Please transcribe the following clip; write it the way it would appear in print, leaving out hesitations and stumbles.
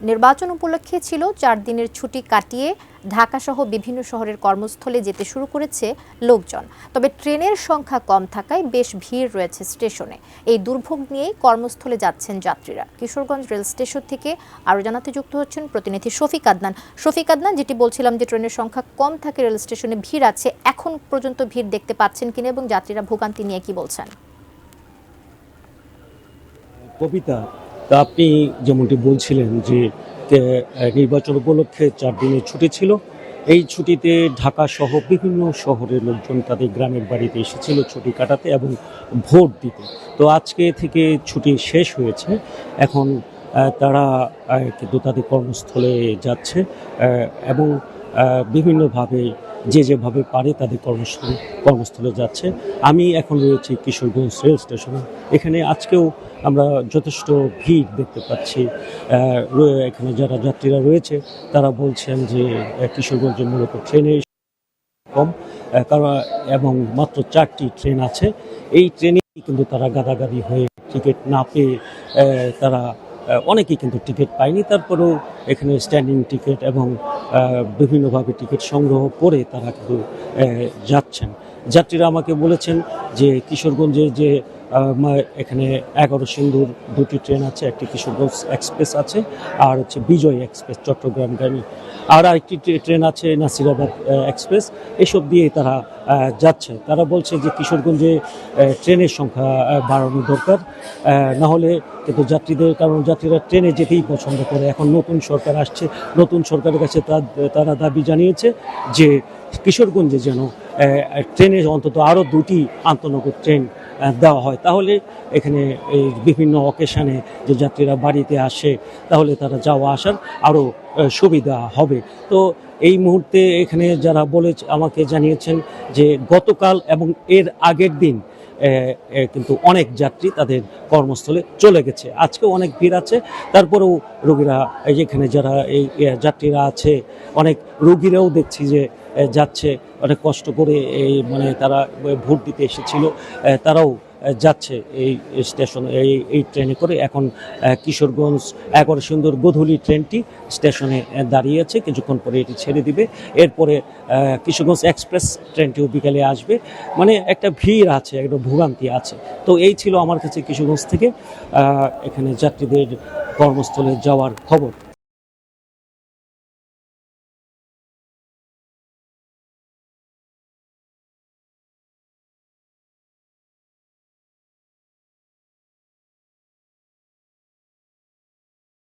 নির্বাচন উপলক্ষে ছিল 4 দিনের ছুটি কাটিয়ে ঢাকাসহ বিভিন্ন শহরের কর্মস্থলে যেতে শুরু করেছে লোকজন। তবে ট্রেনের সংখ্যা কম থাকায় বেশ ভিড় রয়েছে স্টেশনে। এই দুর্ভোগ নিয়েই কর্মস্থলে যাচ্ছেন যাত্রীরা। কিশোরগঞ্জ রেল স্টেশন থেকে আরও জানাতে যুক্ত হচ্ছেন প্রতিনিধি শফিক আদনান। শফিক আদনান, যেটি বলছিলাম যে ট্রেনের সংখ্যা কম থাকে, রেল স্টেশনে ভিড় আছে, এখন পর্যন্ত ভিড় দেখতে পাচ্ছেন কিনা এবং যাত্রীরা ভোগান্তি নিয়ে কি বলছেন? কবিতা, তা আপনি যেমনটি বলছিলেন যে নির্বাচন উপলক্ষে 4 দিনের ছুটি ছিল। এই ছুটিতে ঢাকা সহ বিভিন্ন শহরের লোকজন তাদের গ্রামের বাড়িতে এসেছিল ছুটি কাটাতে এবং ভোট দিতে। তো আজকে থেকে ছুটি শেষ হয়েছে, এখন তারা কিন্তু তাদের কর্মস্থলে যাচ্ছে এবং বিভিন্নভাবে যেভাবে পারে তাদের কর্মস্থলে যাচ্ছে। আমি এখন রয়েছি কিশোরগঞ্জ রেল স্টেশনে। এখানে আজকেও আমরা যথেষ্ট ভিড় দেখতে পাচ্ছি। এখানে যারা যাত্রীরা রয়েছে তারা বলছেন যে কিশোরগঞ্জে মূলত ট্রেনে কম, কারণ এবং মাত্র 4টি ট্রেন আছে। এই ট্রেনে কিন্তু তারা গাদাগাদি হয়ে টিকিট না পেয়ে তারা অনেকেই কিন্তু টিকিট পায়নি। তারপরেও এখানে স্ট্যান্ডিং টিকিট এবং বিভিন্নভাবে টিকিট সংগ্রহ করে তারা কিন্তু যাচ্ছেন। যাত্রীরা আমাকে বলেছেন যে কিশোরগঞ্জে যে এখানে 11 সিন্দুর 2টি ট্রেন আছে, একটি কিশোরগঞ্জ এক্সপ্রেস আছে আর হচ্ছে বিজয় এক্সপ্রেস চট্টগ্রামগামী, আর আরেকটি ট্রেন আছে নাসিরাবাদ এক্সপ্রেস। এসব দিয়ে তারা যাচ্ছে। তারা বলছে যে কিশোরগঞ্জে ট্রেনের সংখ্যা বাড়ানো দরকার, না হলে কিন্তু কারণ যাত্রীরা ট্রেনে যেতেই পছন্দ করে। এখন নতুন সরকার আসছে, নতুন সরকারের কাছে তারা দাবি জানিয়েছে যে কিশোরগঞ্জে যেন ট্রেনে অন্তত আরও 2টি আন্তনগর ট্রেন দেওয়া হয়, তাহলে এখানে এই বিভিন্ন অকেশনে যে যাত্রীরা বাড়িতে আসে তাহলে তারা যাওয়া আসার আরও সুবিধা হবে। তো এই মুহূর্তে এখানে যারা আমাকে জানিয়েছেন যে গতকাল এবং এর আগের দিন কিন্তু অনেক যাত্রী তাদের কর্মস্থলে চলে গেছে। আজকেও অনেক ভিড় আছে, তারপরেও রোগীরা এখানে যারা এই যাত্রীরা আছে, অনেক রোগীরাও দেখছি যে যাচ্ছে অনেক কষ্ট করে, তারা ভোট দিতে এসেছিল, তারাও যাচ্ছে এই স্টেশনে এই ট্রেনে করে। এখন কিশোরগঞ্জ 11 সিন্দুর গোধূলি ট্রেনটি স্টেশনে দাঁড়িয়ে আছে, কিছুক্ষণ পরে এটি ছেড়ে দিবে। এরপরে কিশোরগঞ্জ এক্সপ্রেস ট্রেনটিও বিকালে আসবে। একটা ভিড় আছে, একটা ভোগান্তি আছে। তো এই ছিল আমার কাছে কিশোরগঞ্জ থেকে এখানে যাত্রীদের কর্মস্থলে যাওয়ার খবর।